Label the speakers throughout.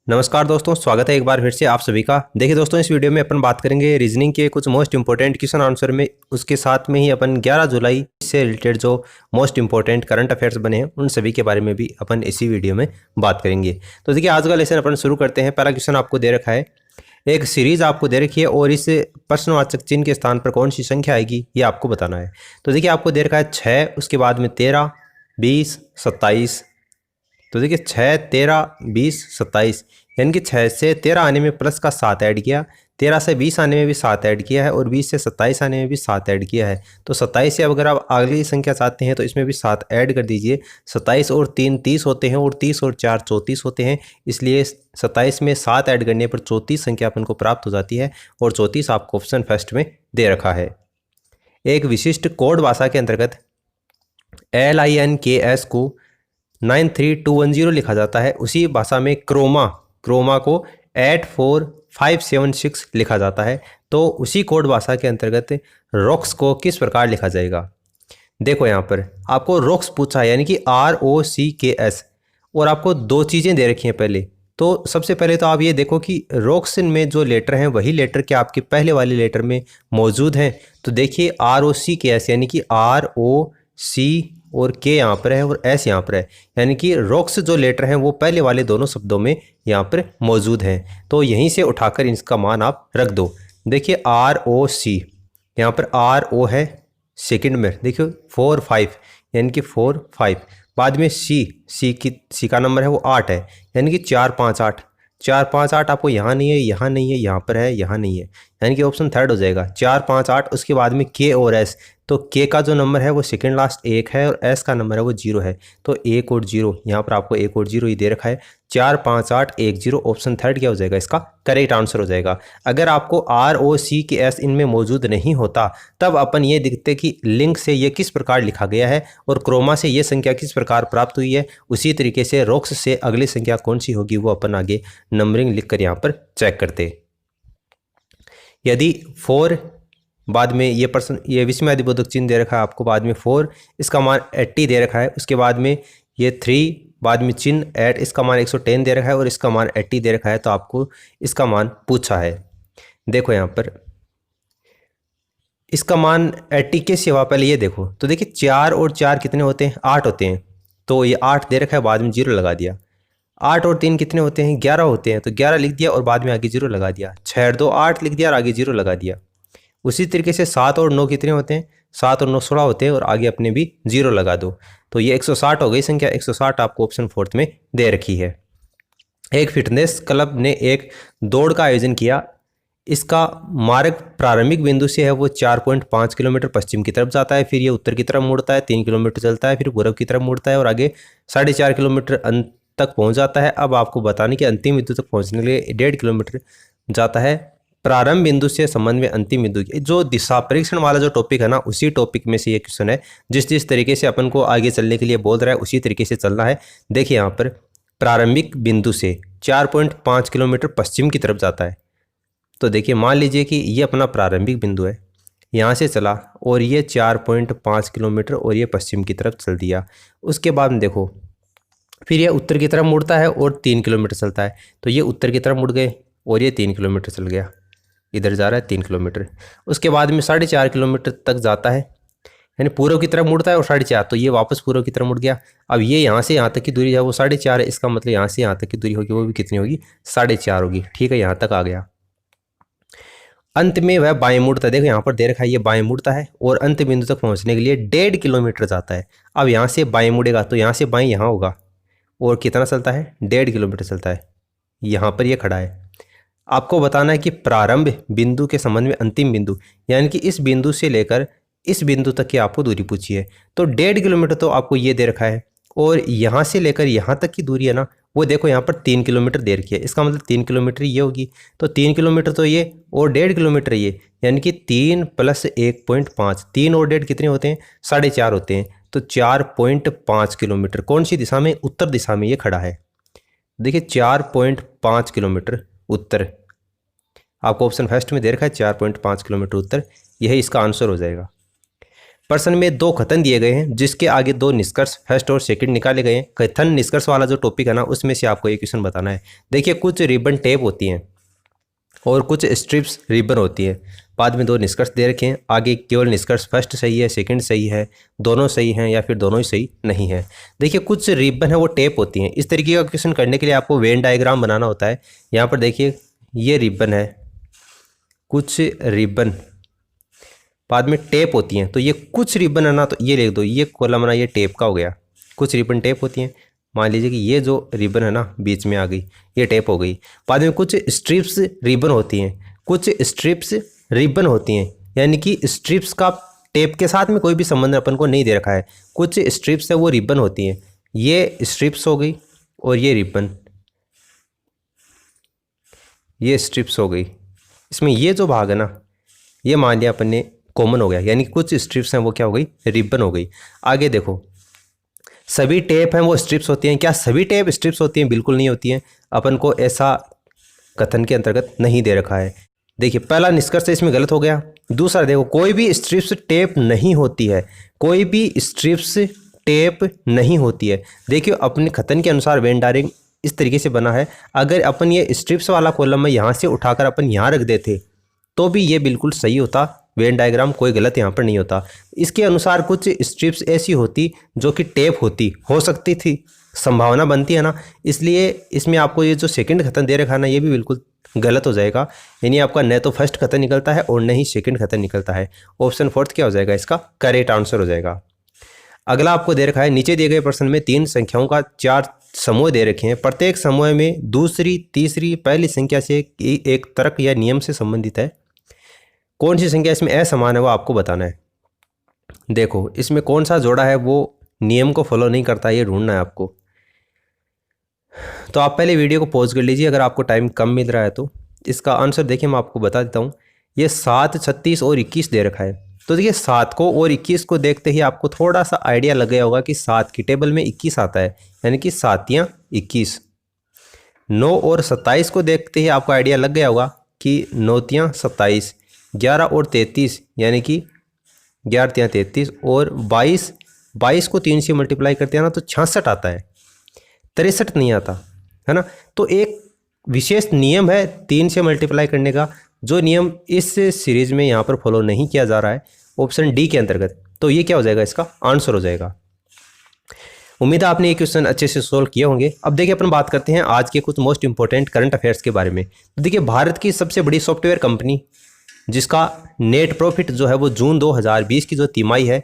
Speaker 1: नमस्कार दोस्तों, स्वागत है एक बार फिर से आप सभी का। देखिए दोस्तों, इस वीडियो में अपन बात करेंगे रीजनिंग के कुछ मोस्ट इंपॉर्टेंट क्वेश्चन आंसर में। उसके साथ में ही अपन 11 जुलाई से रिलेटेड जो मोस्ट इंपॉर्टेंट करंट अफेयर्स बने हैं उन सभी के बारे में भी अपन इसी वीडियो में बात करेंगे। तो देखिए, आज का लेसन अपन शुरू करते हैं। पहला क्वेश्चन आपको दे रखा है, एक सीरीज आपको दे रखी है और इस प्रश्नवाचक चिन्ह के स्थान पर कौन सी संख्या आएगी ये आपको बताना है। तो देखिए, आपको दे रखा है 6, उसके बाद में 13, 20, 27। तो देखिए 6, 13, 20, 27, यानी कि 6 से 13 आने में प्लस का 7 ऐड किया, 13 से 20 आने में भी 7 ऐड किया है और 20 से 27 आने में भी 7 ऐड किया है। तो 27 से अगर आप अगली संख्या चाहते हैं तो इसमें भी 7 ऐड कर दीजिए। 27 और 3 30 होते हैं और 30 और 4 34 होते हैं, इसलिए 27 में 7 ऐड करने पर 34 संख्या अपन को प्राप्त हो जाती है और 34 आपको ऑप्शन फर्स्ट में दे रखा है। एक विशिष्ट कोड भाषा के अंतर्गत LINKS को 93210 लिखा जाता है। उसी भाषा में क्रोमा को 84576 लिखा जाता है। तो उसी कोड भाषा के अंतर्गत रॉक्स को किस प्रकार लिखा जाएगा। देखो, यहाँ पर आपको रॉक्स पूछा है, यानी कि ROCKS, और आपको दो चीज़ें दे रखी हैं पहले। तो सबसे पहले तो आप ये देखो कि रॉक्स में जो लेटर हैं वही लेटर क्या आपके पहले वाले लेटर में मौजूद हैं। तो देखिए ROCKS, यानी कि ROC और के यहाँ पर है और एस यहाँ पर है, यानी कि रॉक्स जो लेटर हैं वो पहले वाले दोनों शब्दों में यहाँ पर मौजूद हैं। तो यहीं से उठाकर इसका मान आप रख दो। देखिए ROC, यहाँ पर RO है सेकंड में, देखिए 4 5, यानी कि 4 5। बाद में सी का नंबर है वो 8 है, यानी कि 4 5 8। 4 5 8 आपको यहाँ नहीं है, यहाँ नहीं है, यहाँ पर है, यहाँ नहीं है, यानी कि ऑप्शन थर्ड हो जाएगा 4 5 8। उसके बाद में के और एस, तो के का जो नंबर है वो सेकंड लास्ट 1 है और एस का नंबर है वो 0 है। तो 1 और 0, यहाँ पर आपको 1 और 0 ही दे रखा है। 4 5 8 1 0, ऑप्शन थर्ड क्या हो जाएगा, इसका करेक्ट आंसर हो जाएगा। अगर आपको ROCKS इनमें मौजूद नहीं होता तब अपन ये देखते कि लिंक से ये किस प्रकार लिखा गया है और क्रोमा से ये संख्या किस प्रकार प्राप्त हुई है। उसी तरीके से रॉक्स से अगली संख्या कौन सी होगी वो अपन आगे नंबरिंग लिखकर यहाँ पर चेक करते। यदि 4 बाद में ये विस्मयादिबोधक चिन्ह दे रखा है आपको, बाद में 4 इसका मान 80 दे रखा है। उसके बाद में ये 3 बाद में चिन्ह 8, इसका मान 110 दे रखा है और इसका मान 80 दे रखा है। तो आपको इसका मान पूछा है। देखो यहाँ पर इसका मान 80 के सिवा पहले ये देखो, तो देखिए 4 और 4 कितने होते हैं, 8 होते हैं। तो ये 8 दे रखा है, बाद में 0 लगा दिया। 8 और 3 कितने होते हैं, 11 होते हैं। तो 11 लिख दिया और बाद में आगे 0 लगा दिया। 6 और 2 8 लिख दिया और आगे 0 लगा दिया। उसी तरीके से 7 और 9 कितने होते हैं, 7 और 9 16 होते हैं और आगे अपने भी 0 लगा दो। तो ये 160 हो गई संख्या। 160 आपको ऑप्शन फोर्थ में दे रखी है। एक फिटनेस क्लब ने एक दौड़ का आयोजन किया। इसका मार्ग प्रारंभिक बिंदु से है वो 4.5 किलोमीटर पश्चिम की तरफ जाता है, फिर ये उत्तर की तरफ मुड़ता है, 3 किलोमीटर चलता है, फिर पूर्व की तरफ मुड़ता है और आगे 4.5 किलोमीटर अंत तक पहुंच जाता है। अब आपको बताने कि अंतिम बिंदु तक पहुंचने के लिए 1.5 किलोमीटर जाता है। प्रारंभ बिंदु से संबंध में अंतिम बिंदु की जो दिशा परीक्षण वाला जो टॉपिक है ना, उसी टॉपिक में से ये क्वेश्चन है। जिस तरीके से अपन को आगे चलने के लिए बोल रहा है उसी तरीके से चलना है। देखिए यहाँ पर प्रारंभिक बिंदु से 4.5 किलोमीटर पश्चिम की तरफ जाता है। तो देखिए मान लीजिए कि ये अपना प्रारंभिक बिंदु है, यहाँ से चला और ये 4.5 किलोमीटर और ये पश्चिम की तरफ चल दिया। उसके बाद में देखो फिर ये उत्तर की तरफ मुड़ता है और 3 किलोमीटर चलता है। तो ये उत्तर की तरफ मुड़ गए और ये 3 किलोमीटर चल गया, इधर जा रहा है 3 किलोमीटर। उसके बाद में 4.5 किलोमीटर तक जाता है, यानी पूर्व की तरफ मुड़ता है और 4.5, तो ये वापस पूर्व की तरफ मुड़ गया। अब ये यहाँ से यहाँ तक की दूरी है वो 4.5 है, इसका मतलब यहाँ से यहाँ तक की दूरी होगी वो भी कितनी होगी, 4.5 होगी। ठीक है, यहाँ तक आ गया। अंत में वह बाएं मुड़ता है। देखो यहाँ पर दे रखा है ये बाएं मुड़ता है और अंत बिंदु तक पहुँचने के लिए 1.5 किलोमीटर जाता है। अब यहाँ से बाएं मुड़ेगा तो यहाँ से बाएं यहाँ होगा और कितना चलता है, 1.5 किलोमीटर चलता है। यहाँ पर ये खड़ा है। आपको बताना है कि प्रारंभ बिंदु के संबंध में अंतिम बिंदु, यानी कि इस बिंदु से लेकर इस बिंदु तक की आपको दूरी पूछी है। तो 1.5 किलोमीटर तो आपको ये दे रखा है और यहाँ से लेकर यहाँ तक की दूरी है ना, वो देखो यहाँ पर 3 किलोमीटर दे रखी है। इसका मतलब 3 किलोमीटर ये होगी। तो 3 किलोमीटर तो ये और 1.5 किलोमीटर ये, यानी कि 3 + 1.5, 3 और 1.5 कितने होते हैं, 4.5 होते हैं। तो 4.5 किलोमीटर कौन सी दिशा में, उत्तर दिशा में ये खड़ा है। देखिए 4.5 किलोमीटर उत्तर आपको ऑप्शन फर्स्ट में दे रखा है, 4.5 किलोमीटर उत्तर, यही इसका आंसर हो जाएगा। प्रश्न में 2 कथन दिए गए हैं जिसके आगे 2 निष्कर्ष फर्स्ट और सेकंड निकाले गए हैं। कथन निष्कर्ष वाला जो टॉपिक है ना, उसमें से आपको एक क्वेश्चन बताना है। देखिए, कुछ रिबन टेप होती हैं और कुछ स्ट्रिप्स रिबन होती है। बाद में 2 निष्कर्ष दे रखे हैं, आगे केवल निष्कर्ष फर्स्ट सही है, सेकंड सही है, दोनों सही हैं या फिर दोनों ही सही नहीं है। देखिए, कुछ रिबन है वो टेप होती हैं। इस तरीके का क्वेश्चन करने के लिए आपको वेन डायग्राम बनाना होता है। यहाँ पर देखिए, ये रिबन है, कुछ रिबन, बाद में टेप होती हैं। तो ये कुछ रिबन है ना, तो ये लिख दो, ये कॉलम ना ये टेप का हो गया। कुछ रिबन टेप होती हैं। मान लीजिए कि ये जो रिबन है ना बीच में आ गई, ये टेप हो गई। बाद में कुछ स्ट्रिप्स रिबन होती हैं, कुछ स्ट्रिप्स रिबन होती हैं, यानी कि स्ट्रिप्स का टेप के साथ में कोई भी संबंध अपन को नहीं दे रखा है। कुछ स्ट्रिप्स है वो रिबन होती हैं। ये स्ट्रिप्स हो गई और ये रिबन, ये स्ट्रिप्स हो गई। इसमें ये जो भाग है ना, ये मान लिया अपन ने कॉमन हो गया, यानी कुछ स्ट्रिप्स हैं वो क्या हो गई, रिबन हो गई। आगे देखो, सभी टेप हैं वो स्ट्रिप्स होती हैं। क्या सभी टेप स्ट्रिप्स होती हैं? बिल्कुल नहीं होती हैं। अपन को ऐसा कथन के अंतर्गत नहीं दे रखा है। देखिए, पहला निष्कर्ष इसमें गलत हो गया। दूसरा देखो, कोई भी स्ट्रिप्स टेप नहीं होती है, कोई भी स्ट्रिप्स टेप नहीं होती है। देखिए, अपने कथन के अनुसार वेन डायग्राम इस तरीके से बना है। अगर अपन ये स्ट्रिप्स वाला कॉलम में यहाँ से उठाकर अपन यहाँ रख देते तो भी ये बिल्कुल सही होता। वेन डायग्राम कोई गलत यहाँ पर नहीं होता। इसके अनुसार कुछ स्ट्रिप्स ऐसी होती जो कि टेप होती, हो सकती थी, संभावना बनती है ना। इसलिए इसमें आपको ये जो सेकंड कथन दे रखा है ना, ये भी बिल्कुल गलत हो जाएगा। यानी आपका न तो फर्स्ट कथन निकलता है और न ही सेकंड कथन निकलता है। ऑप्शन फोर्थ क्या हो जाएगा? इसका करेक्ट आंसर हो जाएगा। अगला आपको दे रखा है, नीचे दिए गए प्रश्न में 3 संख्याओं का 4 समूह दे रखे हैं। प्रत्येक समूह में दूसरी, तीसरी, पहली संख्या से एक तर्क या नियम से संबंधित है। कौन सी संख्या इसमें असमान है वो आपको बताना है। देखो, इसमें कौन सा जोड़ा है वो नियम को फॉलो नहीं करता, ये ढूंढना है आपको। तो आप पहले वीडियो को पॉज कर लीजिए अगर आपको टाइम कम मिल रहा है तो। इसका आंसर देखिए, मैं आपको बता देता हूँ। ये 7, 36 और 21 दे रखा है। तो देखिए, 7 को और 21 को देखते ही आपको थोड़ा सा आइडिया लग गया होगा कि 7 की टेबल में 21 आता है, यानी कि 7 या 21। 9 और 27 को देखते ही आपको आइडिया लग गया होगा कि 9 या 27। 11 और 33 यानी कि 11 या 33 और 22 को 3 से मल्टीप्लाई करते हैं ना तो 66 आता है, 63 नहीं आता, है ना। तो एक विशेष नियम है 3 से मल्टीप्लाई करने का, जो नियम इस सीरीज में यहाँ पर फॉलो नहीं किया जा रहा है, ऑप्शन डी के अंतर्गत। तो ये क्या हो जाएगा? इसका आंसर हो जाएगा। उम्मीद है आपने ये क्वेश्चन अच्छे से सोल्व किए होंगे। अब देखिए, अपन बात करते हैं आज के कुछ मोस्ट इंपॉर्टेंट करंट अफेयर्स के बारे में। तो देखिए, भारत की सबसे बड़ी सॉफ्टवेयर कंपनी जिसका नेट प्रॉफिट जो है वो जून 2020 की जो तिमाही है,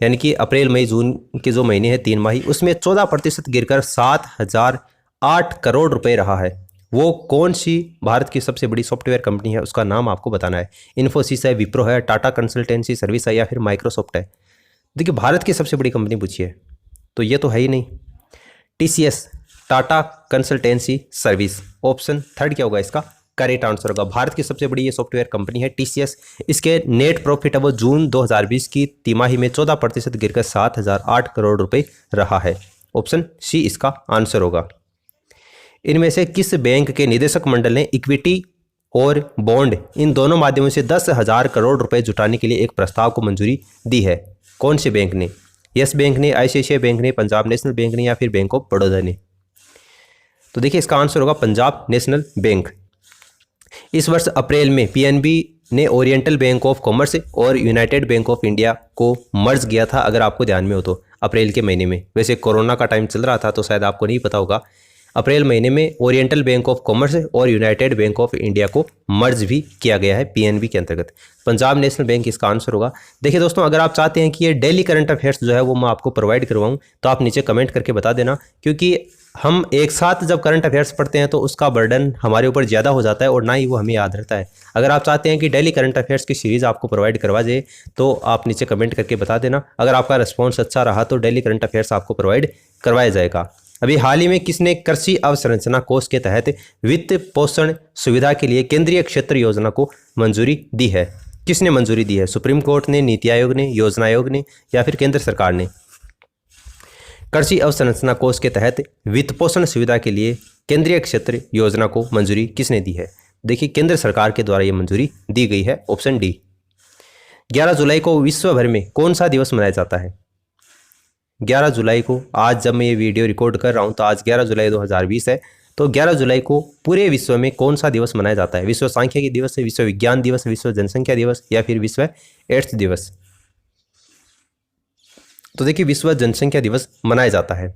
Speaker 1: यानी कि अप्रैल मई जून के जो महीने हैं 3 माही, उसमें 14% गिरकर 7,008 करोड़ रुपए रहा है। वो कौन सी भारत की सबसे बड़ी सॉफ्टवेयर कंपनी है, उसका नाम आपको बताना है। इन्फोसिस है, विप्रो है, टाटा कंसल्टेंसी सर्विस है या फिर माइक्रोसॉफ्ट है। देखिए, भारत की सबसे बड़ी कंपनी पूछी है तो ये तो है ही नहीं। TCS, Tata consultancy service, option third क्या होगा? इसका करेक्ट आंसर होगा। भारत की सबसे बड़ी ये सॉफ्टवेयर कंपनी है TCS। इसके नेट प्रॉफिट है वो जून 2020 की तिमाही में 14% गिरकर 7,008 करोड़ रुपए रहा है। ऑप्शन सी इसका आंसर होगा। इनमें से किस बैंक के निदेशक मंडल ने इक्विटी और बॉन्ड इन दोनों माध्यमों से 10,000 करोड़ रुपए जुटाने के लिए एक प्रस्ताव को मंजूरी दी है? कौन से बैंक ने? यस बैंक ने, ICICI बैंक ने, पंजाब नेशनल बैंक ने या फिर बैंक ऑफ बड़ौदा ने? तो देखिए, इसका आंसर होगा पंजाब नेशनल बैंक। इस वर्ष अप्रैल में PNB ने ओरिएंटल बैंक ऑफ कॉमर्स और यूनाइटेड बैंक ऑफ इंडिया को मर्ज किया था, अगर आपको ध्यान में हो तो, अप्रैल के महीने में। वैसे कोरोना का टाइम चल रहा था तो शायद आपको नहीं पता होगा। अप्रैल महीने में ओरिएंटल बैंक ऑफ कॉमर्स और यूनाइटेड बैंक ऑफ इंडिया को मर्ज भी किया गया है PNB के अंतर्गत। पंजाब नेशनल बैंक इसका आंसर होगा। देखिए दोस्तों, अगर आप चाहते हैं कि ये डेली करंट अफेयर्स जो है वो मैं आपको प्रोवाइड करवाऊँ तो आप नीचे कमेंट करके बता देना, क्योंकि हम एक साथ जब करंट अफेयर्स पढ़ते हैं तो उसका बर्डन हमारे ऊपर ज़्यादा हो जाता है और ना ही वो हमें याद रहता है। अगर आप चाहते हैं कि डेली करंट अफेयर्स की सीरीज़ आपको प्रोवाइड करवा जाए तो आप नीचे कमेंट करके बता देना। अगर आपका रिस्पॉन्स अच्छा रहा तो डेली करंट अफेयर्स आपको प्रोवाइड करवाया जाएगा। अभी हाल ही में किसने कृषि अवसंरचना कोष के तहत वित्त पोषण सुविधा के लिए केंद्रीय क्षेत्र योजना को मंजूरी दी है? किसने मंजूरी दी है? सुप्रीम कोर्ट ने, नीति आयोग ने, योजना आयोग ने या फिर केंद्र सरकार ने? कृषि अवसंरचना कोष के तहत वित्त पोषण सुविधा के लिए केंद्रीय क्षेत्र योजना को मंजूरी किसने दी है? देखिए, केंद्र सरकार के द्वारा ये मंजूरी दी गई है, ऑप्शन डी। 11 जुलाई को विश्व भर में कौन सा दिवस मनाया जाता है? 11 जुलाई को, आज जब मैं ये वीडियो रिकॉर्ड कर रहा हूँ तो आज 11 जुलाई 2020 है, तो 11 जुलाई को पूरे विश्व में कौन सा दिवस मनाया जाता है? विश्व सांख्यिकी दिवस है, विश्व विज्ञान दिवस, विश्व जनसंख्या दिवस या फिर विश्व एड्स दिवस? तो देखिए विश्व जनसंख्या दिवस मनाया जाता है।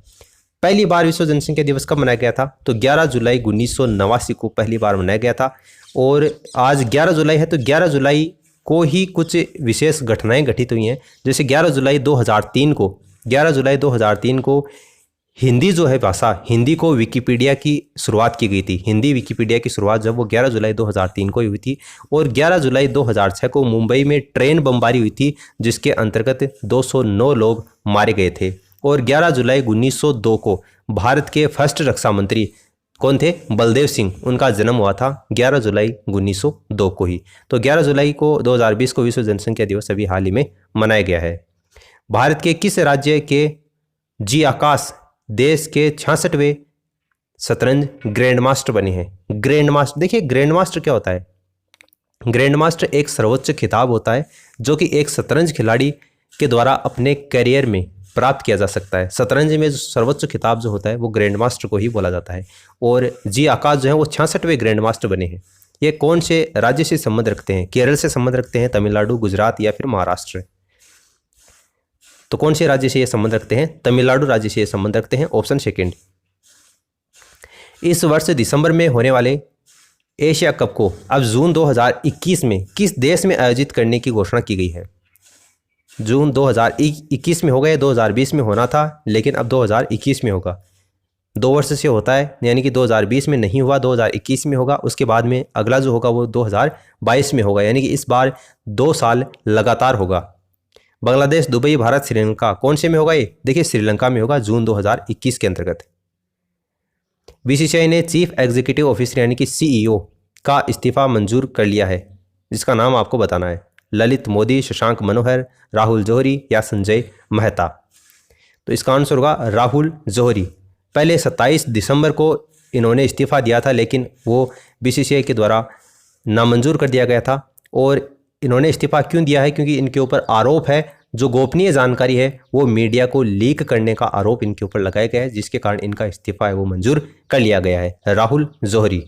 Speaker 1: पहली बार विश्व जनसंख्या दिवस कब मनाया गया था? तो 11 जुलाई 1989 को पहली बार मनाया गया था। और आज 11 जुलाई है तो 11 जुलाई को ही कुछ विशेष घटनाएं घटित हुई हैं। जैसे 11 जुलाई 2003 को हिंदी जो है भाषा, हिंदी को विकिपीडिया की शुरुआत की गई थी। हिंदी विकिपीडिया की शुरुआत जब वो 11 जुलाई 2003 को हुई थी। और 11 जुलाई 2006 को मुंबई में ट्रेन बमबारी हुई थी जिसके अंतर्गत 209 लोग मारे गए थे। और 11 जुलाई 1902 को भारत के फर्स्ट रक्षा मंत्री कौन थे? बलदेव सिंह, उनका जन्म हुआ था 11 जुलाई 1902 को ही। तो 11 जुलाई को 2020 को विश्व जनसंख्या दिवस अभी हाल ही में मनाया गया है। भारत के किस राज्य के जी आकाश देश के 66वें शतरंज ग्रैंड मास्टर बने हैं? ग्रैंड मास्टर, देखिए ग्रैंड मास्टर क्या होता है? ग्रैंड मास्टर एक सर्वोच्च खिताब होता है जो कि एक शतरंज खिलाड़ी के द्वारा अपने करियर में प्राप्त किया जा सकता है। शतरंज में जो सर्वोच्च खिताब जो होता है वो ग्रैंड मास्टर को ही बोला जाता है। और जी आकाश जो है वो 66वें ग्रैंड मास्टर बने हैं। ये कौन से राज्य से संबंध रखते हैं? केरल से संबंध रखते हैं, तमिलनाडु, गुजरात या फिर महाराष्ट्र? तो कौन से राज्य से ये संबंध रखते हैं? तमिलनाडु राज्य से ये संबंध रखते हैं, ऑप्शन सेकंड। इस वर्ष दिसंबर में होने वाले एशिया कप को अब जून 2021 में किस देश में आयोजित करने की घोषणा की गई है? जून 2021 में होगा, 2020 में होना था लेकिन अब 2021 में होगा। 2 वर्ष से होता है, यानी कि 2020 में नहीं हुआ, 2021 में होगा। उसके बाद में अगला जो होगा वो 2022 में होगा, यानी कि इस बार 2 साल लगातार होगा। बांग्लादेश, दुबई, भारत, श्रीलंका, कौन से में होगा ये? देखिए श्रीलंका में होगा जून 2021 के अंतर्गत। बीसीसीआई ने चीफ एग्जीक्यूटिव ऑफिसर यानी कि सीईओ का इस्तीफा मंजूर कर लिया है, जिसका नाम आपको बताना है। ललित मोदी, शशांक मनोहर, राहुल जौहरी या संजय मेहता? तो इसका आंसर होगा राहुल जौहरी। पहले 27 दिसंबर को इन्होंने इस्तीफा दिया था लेकिन वो बीसीसीआई के द्वारा नामंजूर कर दिया गया था। और इन्होंने इस्तीफा क्यों दिया है? क्योंकि इनके ऊपर आरोप है, जो गोपनीय जानकारी है वो मीडिया को लीक करने का आरोप इनके ऊपर लगाया गया है, जिसके कारण इनका इस्तीफा है वो मंजूर कर लिया गया है। राहुल जौहरी।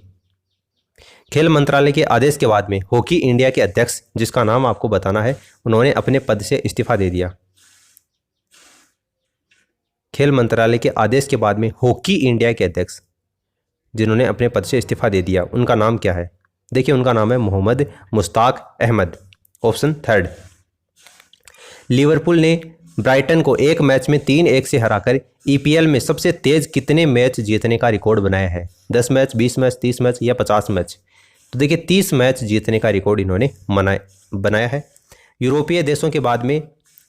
Speaker 1: खेल मंत्रालय के आदेश के बाद में हॉकी इंडिया के अध्यक्ष, जिसका नाम आपको बताना है, उन्होंने अपने पद से इस्तीफा दे दिया। खेल मंत्रालय के आदेश के बाद में हॉकी इंडिया के अध्यक्ष जिन्होंने अपने पद से इस्तीफा दे दिया, उनका नाम क्या है? देखिए उनका नाम है Mohammad Mushtaq Ahmed, option third. Liverpool ने ब्राइटन को एक मैच में 3-1 से हराकर ईपीएल में सबसे तेज कितने मैच जीतने का रिकॉर्ड बनाया है? 10 मैच, 20 मैच, 30 मैच या 50 मैच? तो देखिए 30 मैच जीतने का रिकॉर्ड इन्होंने बनाया है। यूरोपीय देशों के बाद में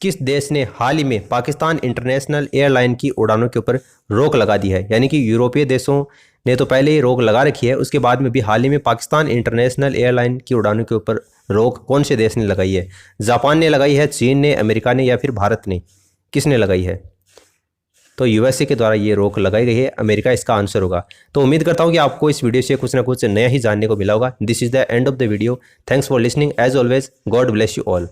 Speaker 1: किस देश ने हाल ही में पाकिस्तान इंटरनेशनल एयरलाइन की उड़ानों के ऊपर रोक लगा दी है? यानी कि यूरोपीय देशों ने तो पहले ही रोक लगा रखी है, उसके बाद में भी हाल ही में पाकिस्तान इंटरनेशनल एयरलाइन की उड़ानों के ऊपर रोक कौन से देश ने लगाई है? जापान ने लगाई है, चीन ने, अमेरिका ने या फिर भारत ने? किसने लगाई है? तो यूएसए के द्वारा ये रोक लगाई गई है, अमेरिका इसका आंसर होगा। तो उम्मीद करता हूँ कि आपको इस वीडियो से कुछ ना कुछ नया ही जानने को मिला होगा। This is the end of the video. Thanks for listening. As always, God bless you all.